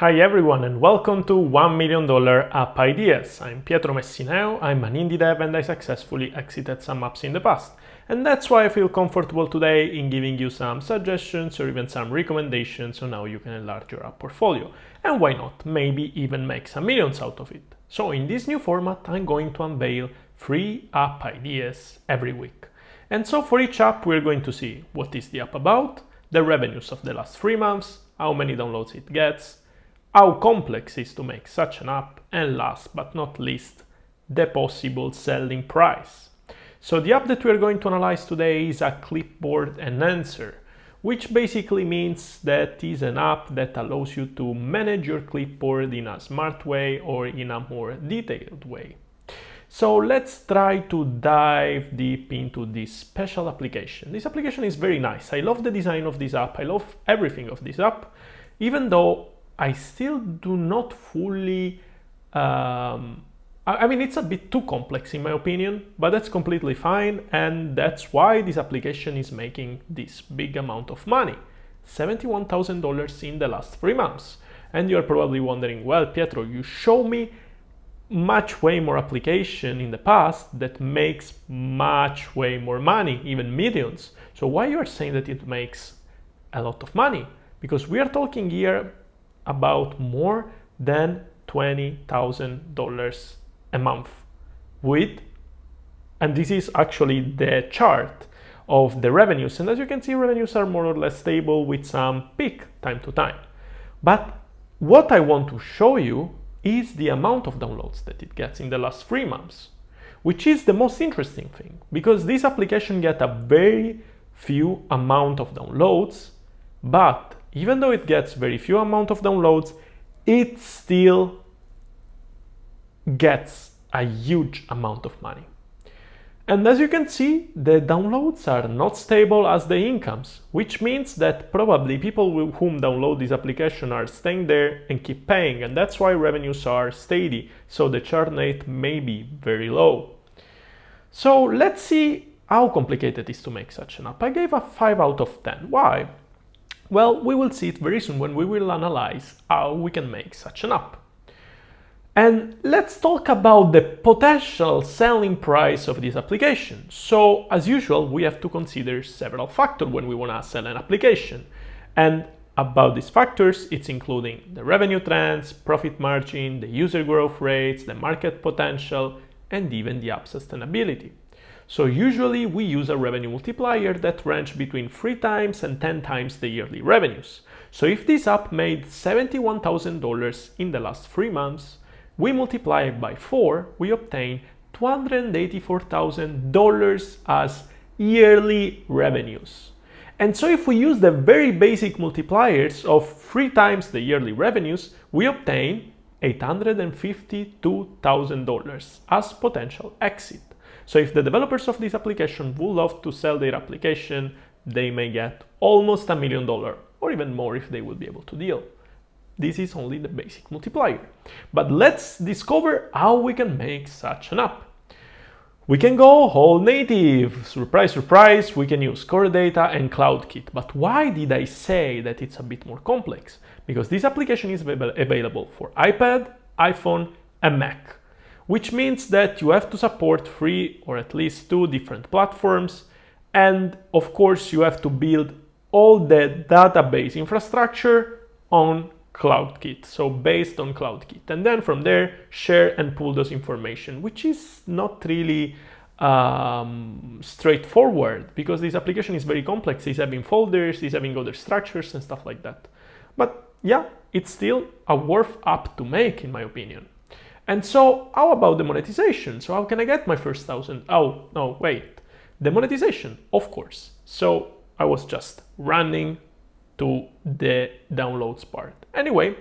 Hi everyone and welcome to $1 Million App Ideas. I'm Pietro Messineo, I'm an indie dev and I successfully exited some apps in the past. And that's why I feel comfortable today in giving you some suggestions or even some recommendations on how you can enlarge your app portfolio. And why not, maybe even make some millions out of it. So in this new format, I'm going to unveil 3 app ideas every week. And so for each app, we're going to see what is the app about, the revenues of the last 3 months, how many downloads it gets, how complex it is to make such an app, and last but not least, the possible selling price. So the app that we are going to analyze today is a Clipboard enhancer, which basically means that is an app that allows you to manage your clipboard in a smart way or in a more detailed way. So let's try to dive deep into this special application. This application is very nice. I love the design of this app. I love everything of this app, even though I still do not fully, it's a bit too complex in my opinion, but that's completely fine. And that's why this application is making this big amount of money, $71,000 in the last 3 months. And you're probably wondering, well, Pietro, you show me way more application in the past that makes way more money, even millions. So why you are saying that it makes a lot of money? Because we are talking here about more than $20,000 a month and this is actually the chart of the revenues. And as you can see, revenues are more or less stable with some peak time to time. But what I want to show you is the amount of downloads that it gets in the last 3 months, which is the most interesting thing, because this application gets a very few amount of downloads, but even though it gets very few amount of downloads, it still gets a huge amount of money. And as you can see, the downloads are not stable as the incomes, which means that probably people whom download this application are staying there and keep paying, and that's why revenues are steady, so the churn rate may be very low. So let's see how complicated it is to make such an app. I gave a 5 out of 10. Why? Well, we will see it very soon when we will analyze how we can make such an app. And let's talk about the potential selling price of this application. So, as usual, we have to consider several factors when we want to sell an application. And about these factors, it's including the revenue trends, profit margin, the user growth rates, the market potential, and even the app sustainability. So usually we use a revenue multiplier that ranges between 3 times and 10 times the yearly revenues. So if this app made $71,000 in the last 3 months, we multiply it by 4, we obtain $284,000 as yearly revenues. And so if we use the very basic multipliers of 3 times the yearly revenues, we obtain $852,000 as potential exit. So if the developers of this application would love to sell their application, they may get almost $1 million or even more if they will be able to deal. This is only the basic multiplier. But let's discover how we can make such an app. We can go all native. Surprise, surprise, we can use core data and CloudKit. But why did I say that it's a bit more complex? Because this application is available for iPad, iPhone, and Mac, which means that you have to support 3 or at least 2 different platforms. And of course, you have to build all the database infrastructure on CloudKit, so based on CloudKit. And then from there, share and pull those information, which is not really straightforward because this application is very complex. It's having folders, it's having other structures and stuff like that. But yeah, it's still a worth app to make in my opinion. And so how about the monetization? So how can I get my first 1,000? Oh, no, wait. The monetization, of course. So I was just running to the downloads part. Anyway,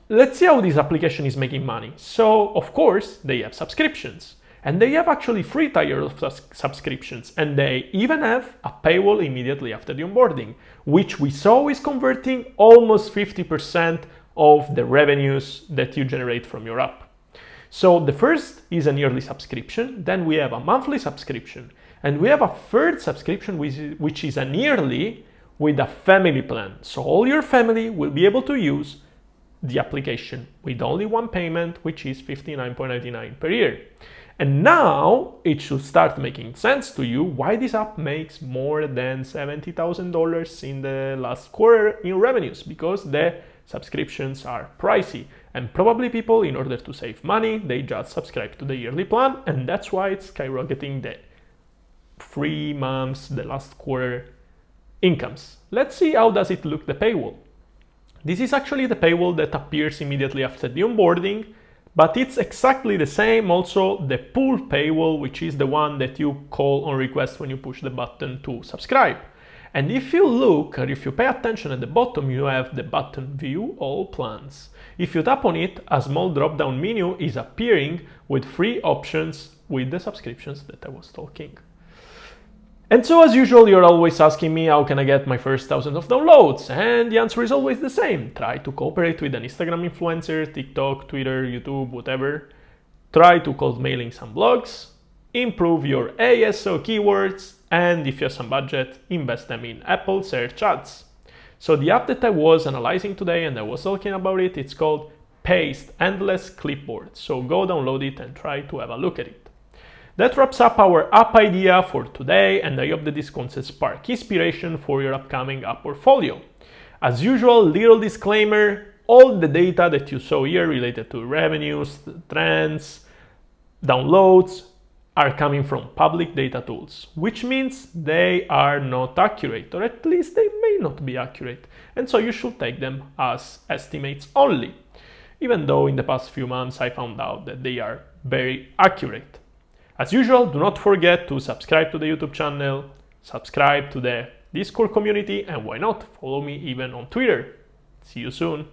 let's see how this application is making money. So, of course, they have subscriptions. And they have actually 3 tiers of subscriptions. And they even have a paywall immediately after the onboarding, which we saw is converting almost 50% of the revenues that you generate from your app. So the first is a yearly subscription, then we have a monthly subscription, and we have a third subscription which is a yearly with a family plan. So all your family will be able to use the application with only one payment, which is $59.99 per year. And now it should start making sense to you why this app makes more than $70,000 in the last quarter in revenues, because the subscriptions are pricey. And probably people, in order to save money, they just subscribe to the yearly plan, and that's why it's skyrocketing the 3 months, the last quarter incomes. Let's see how does it look, the paywall. This is actually the paywall that appears immediately after the onboarding, but it's exactly the same also the pull paywall, which is the one that you call on request when you push the button to subscribe. And if you look, or if you pay attention at the bottom, you have the button View All Plans. If you tap on it, a small drop-down menu is appearing with free options with the subscriptions that I was talking. And so, as usual, you're always asking me how can I get my first 1,000 of downloads, and the answer is always the same. Try to cooperate with an Instagram influencer, TikTok, Twitter, YouTube, whatever. Try to cold mailing some blogs, improve your ASO keywords, and if you have some budget, invest them in Apple search ads. So the app that I was analyzing today and I was talking about it, it's called Paste Endless Clipboard. So go download it and try to have a look at it. That wraps up our app idea for today, and I hope that this concept spark inspiration for your upcoming app portfolio. As usual, little disclaimer, all the data that you saw here related to revenues, trends, downloads are coming from public data tools, which means they are not accurate, or at least they may not be accurate, and so you should take them as estimates only, even though in the past few months I found out that they are very accurate. As usual, do not forget to subscribe to the YouTube channel, subscribe to the Discord community, and why not, follow me even on Twitter. See you soon.